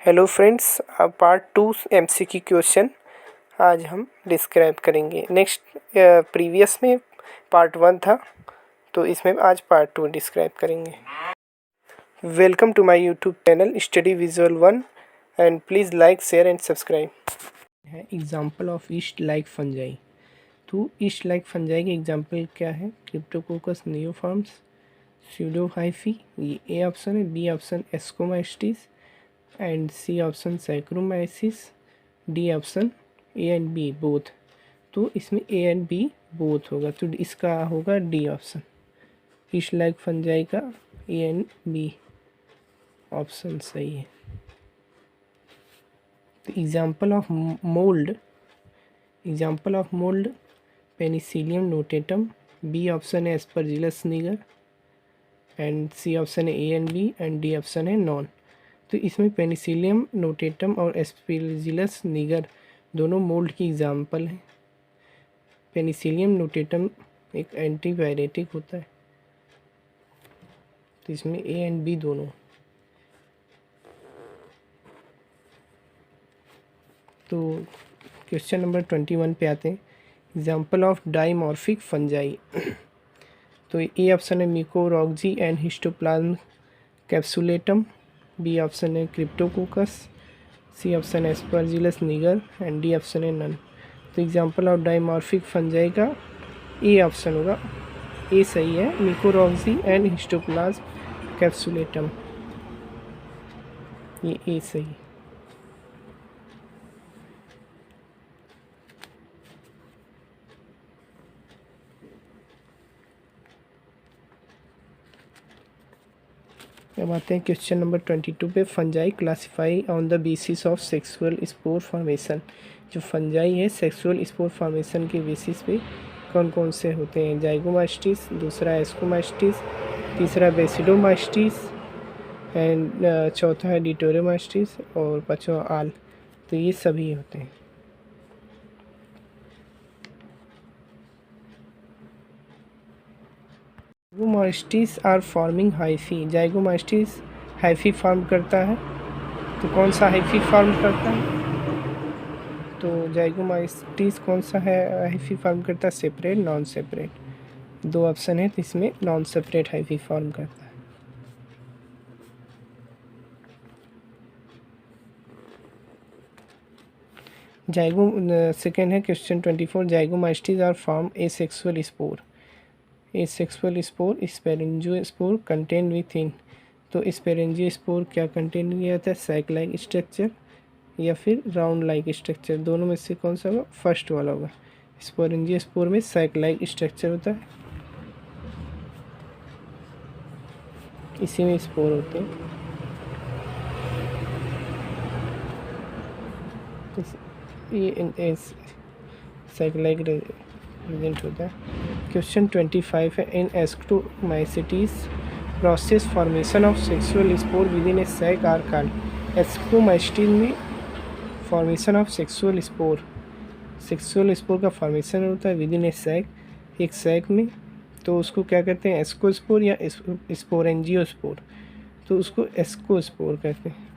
Hello friends, अब part 2 MCQ question आज हम डिस्क्राइब करेंगे। नेक्स्ट प्रीवियस में पार्ट 1 था, तो इसमें आज पार्ट 2 डिस्क्राइब करेंगे। Welcome to my YouTube channel study visual 1 and please like share and subscribe. है example of yeast like fungi. तो ईस्ट लाइक फंजाई के एग्जांपल क्या है? क्रिप्टोकोकस नियोफॉर्म्स, स्यूडोहाइफी, ये ए ऑप्शन है। B option ascomycetes and c option saccharomyces. D option a and b both. तो इसमें ए and b both होगा, तो इसका होगा d option. Yeast like fungi का ए एंड बी ऑप्शन सही है। तो example of mould penicillium notatum. B option है aspergillus niger and c option है ए and b and d option है नॉन। तो इसमें पेनिसिलियम नोटेटम और एस्परजिलस निगर दोनों मोल्ड की एग्जाम्पल हैं। पेनिसिलियम नोटेटम एक एंटीबायोटिक होता है, तो इसमें ए एंड बी दोनों। तो क्वेश्चन नंबर 21 पे आते हैं। Example of dimorphic fungi. तो ए ऑप्शन है मिकोरॉक्जी एंड हिस्टोप्लाज्म कैप्सुलेटम। बी ऑप्शन है क्रिप्टोकोकस। सी ऑप्शन है aspergillus niger and d option है नन। तो एग्जाम्पल ऑफ डाइमॉर्फिक फंजाई का ए ऑप्शन होगा, ए सही है, मिकोरॉक्जी एंड हिस्टोप्लाज्म कैप्सुलेटम, ये ए सही है। अब आते हैं क्वेश्चन नंबर 22 पे। Fungi classify on the basis of sexual spore formation. जो फंजाई है सेक्सुअल स्पोर फॉर्मेशन के बेसिस पे कौन कौन से होते हैं? जाइगोमास्टिस, दूसरा एस्कोमास्टिस, तीसरा बेसिडोमास्टिस एंड चौथा है डिटोरोमास्टिस और पांचवा आल। तो ये सभी होते हैं। Zygomycetes are forming hyphae. Zygomycetes hyphae form करता है, तो कौन सा हाइफी फॉर्म करता है? तो जाइगोमास्टिस कौन सा है हाइफी फॉर्म करता है? Separate, non separate. दो ऑप्शन है, तो इसमें नॉन सेपरेट हाइफी फॉर्म करता है। सेकेंड है question 24। Zygomycetes are form asexual spore. Asexual spore sporangiospore contain within. तो स्पेरेंजियोस्पोर क्या कंटेन किया जाता है? सैक लाइक स्ट्रक्चर या फिर राउंड लाइक स्ट्रक्चर, दोनों में से कौन सा होगा? फर्स्ट वाला होगा। स्पोरेंजियोस्पोर में सैक लाइक स्ट्रक्चर होता है, इसी में स्पोर होते हैं। ये सैक लाइक प्रेजेंट होता है। क्वेश्चन 25 है। In ascomycetes process formation of sexual spore within a sac are called. Ascomycetes में फॉर्मेशन ऑफ सेक्सुअल स्पोर का फॉर्मेशन होता है विद इन ए सैक, एक सैक में। तो उसको क्या कहते हैं? एस्कोस्पोर या स्पोरेंजियोस्पोर। तो उसको एस्कोस्पोर कहते हैं।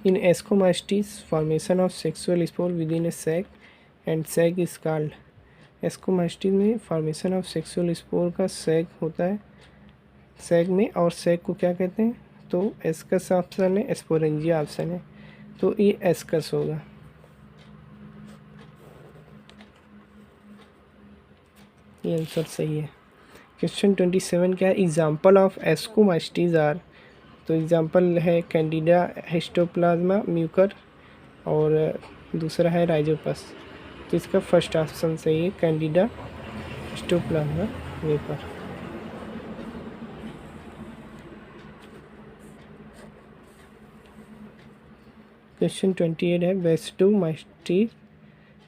In Ascomastis, formation of sexual spore within a sac and sac is called। एस्कोमास्टिस में फॉर्मेशन ऑफ सेक्सुअल स्पोर का सैक होता है, सैक में, और सैक को क्या कहते हैं? तो एस्कस ऑप्शन है, एस्पोरेंजिया ऑप्शन है, तो ये एस्कस होगा। ये आंसर सही है। क्वेश्चन 27 क्या है? Example of ascomycetes are. तो एग्जाम्पल है कैंडिडा हिस्टोप्लाज्मा म्यूकर और दूसरा है राइजोपस। तो इसका फर्स्ट ऑप्शन सही है, कैंडिडा हिस्टोप्लाज्मा म्यूकर। क्वेश्चन 28 है।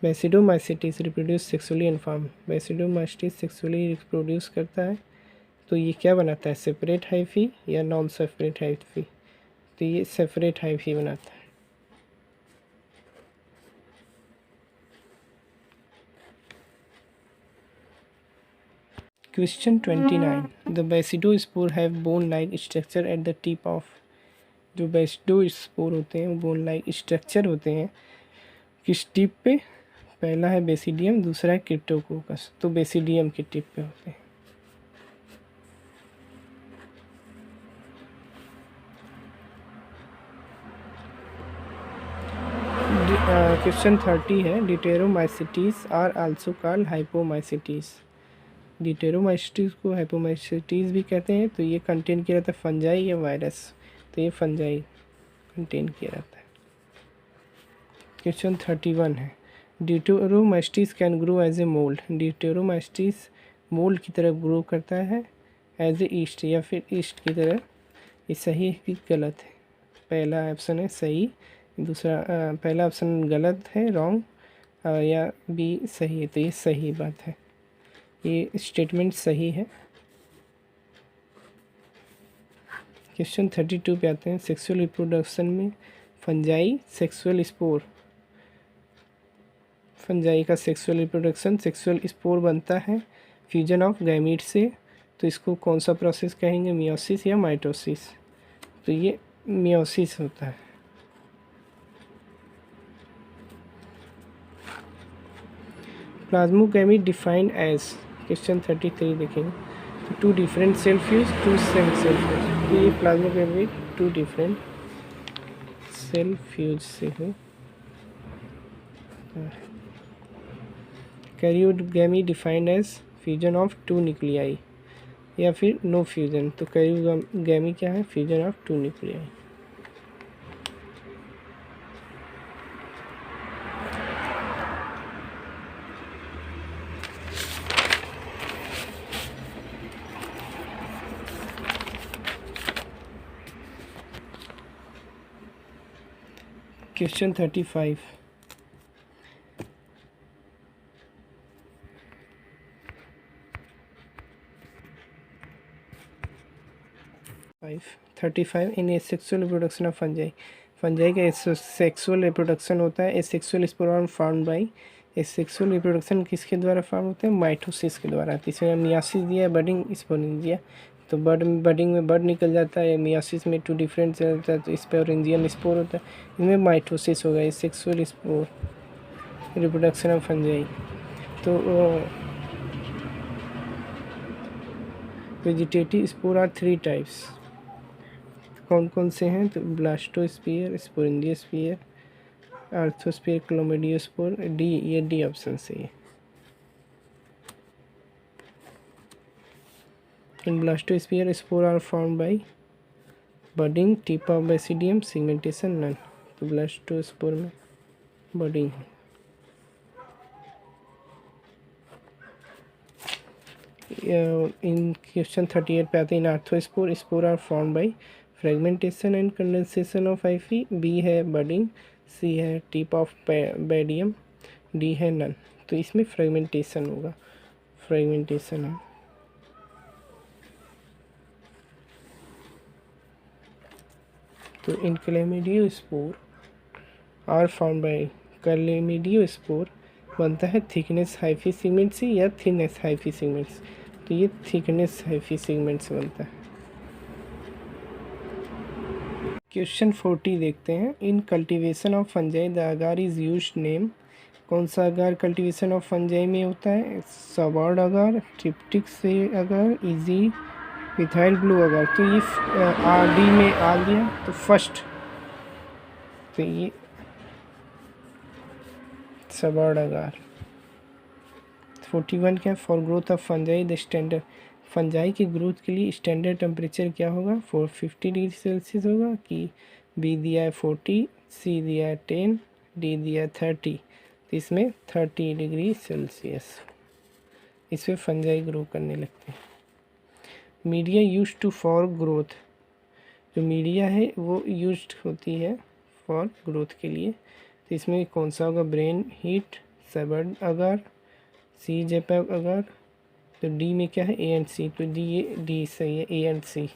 Basidiomycetes reproduce sexually in form. Basidiomycetes sexually reproduce करता है, तो ये क्या बनाता है? सेपरेट हाइफी या नॉन सेपरेट हाइफी? तो ये सेपरेट हाइफी बनाता है। Question 29, the basidiospore have bone like structure at the tip of. जो बेसिडोस्पोर होते हैं वो बोन लाइक स्ट्रक्चर होते हैं किस टिप पे? पहला है बेसिडियम, दूसरा है क्रिप्टोकोकस। तो बेसिडियम के टिप पे होते हैं। क्वेश्चन 30 है, डिटेरोमाइसिटीज आर आल्सो कॉल्ड हाइपोमाइसिटीज। डिटेरोमाइसिटीज को हाइपोमाइसिटीज भी कहते हैं। तो ये कंटेन किया रहता है फंजाई या वायरस। तो ये फंजाई कंटेन किया रहता है। क्वेश्चन 31 है, deuteromycetes can grow as a mould. Deuteromycetes mould की तरह ग्रो करता है एज ए ईस्ट, या फिर ईस्ट की तरह। ये सही है कि गलत है? पहला ऑप्शन है सही, दूसरा पहला ऑप्शन गलत है, रॉन्ग, या बी सही है। तो ये सही बात है, ये स्टेटमेंट सही है। क्वेश्चन 32 पे आते हैं, सेक्सुअल रिप्रोडक्शन में फंजाई सेक्सुअल स्पोर। फंजाई का सेक्सुअल रिप्रोडक्शन, सेक्सुअल स्पोर बनता है फ्यूजन ऑफ गैमीट से। तो इसको कौन सा प्रोसेस कहेंगे, मियोसिस या माइटोसिस? तो ये मियोसिस होता है। प्लाज्मोगैमीट डिफाइंड एज। क्वेश्चन 33 देखेंगे, two different cell fuse, two same cell fuse. तो ये plasmogamy two different cell fuse से हो। Karyogamy defined as fusion of two nuclei, या फिर नो फ्यूजन। तो कैरियोगैमी क्या है, fusion of two nuclei. Question 35, in asexual reproduction of fungi. Fungi का सेक्सुअल रिप्रोडक्शन होता है। Asexual spore found by. Asexual reproduction किसके द्वारा फार्म होते हैं, माइटोसिस के द्वारा। तो इसमें मियासिस दिया, बडिंग स्पोरिंग दिया। तो बडिंग में बड निकल जाता है, मियासिस में टू डिफरेंट होता है, तो स्पोरेंजियम स्पोर होता है। इनमें माइटोसिस होगा, ये sexual spore reproduction of fungi. तो वेजिटेटिव स्पोर आर 3 टाइप्स। कौन कौन से हैं? तो blastospore, sporangiospore, arthrospore, chlamydospore. D, ये डी ऑप्शन से है। In blastospore spore are found by budding, tip of basidium, segmentation, none. तो ब्लास्टोस्पोर में बडिंग है। इन क्वेश्चन 38 पे आते हैं, in arthrospore spore are found by fragmentation and condensation of hyphae. B है बडिंग, सी है टिप ऑफ बेडियम, डी है none. तो इसमें फ्रेगमेंटेशन होगा, फ्रेगमेंटेशन है। तो in chlamydospore are found by, chlamydospore बनता है थिकनेस हाइफी सेगमेंट से या थिननेस हाइफी सेगमेंट्स। तो ये थिकनेस हाइफी सेगमेंट से बनता है। क्वेश्चन 40 देखते हैं, in cultivation of fungi the agar is used name. कौन सा अगार कल्टीवेशन ऑफ फंजाई में होता है? सबॉर्ड अगार, ट्रिप्टिक से अगार, इजी, मिथाइल ब्लू अगार। तो ये आर डी में आ गया, तो फर्स्ट। तो ये सबॉर्ड अगार। 41 क्या, for growth of fungi the standard. Fungi की ग्रोथ के लिए स्टैंडर्ड टेम्परेचर क्या होगा? 450 डिग्री सेल्सियस होगा, कि बी दिया है 40, सी दिया है 10, डी दिया है 30। तो इसमें 30 डिग्री सेल्सियस, इसमें फंजाई ग्रो करने लगते हैं। Media use to for growth. जो मीडिया है वो यूज होती है फॉर ग्रोथ के लिए। तो इसमें कौन सा होगा? Brain heart, Sabouraud agar, C Czapek agar. तो डी में क्या है? ए एंड सी। तो डी, ये डी सही है, ए एंड सी,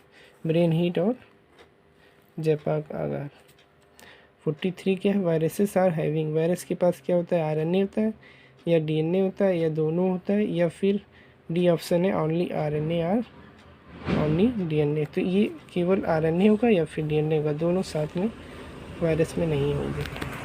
ब्रेन हीट और जेपैक अगार। 43 क्या है? Viruses are having. वायरस के पास क्या होता है? आरएनए होता है, या डीएनए होता है, या दोनों होता है, या फिर डी ऑप्शन है ओनली आरएनए और ओनली डीएनए। तो ये केवल आरएनए होगा या फिर डीएनए होगा, दोनों साथ में वायरस में नहीं होंगे।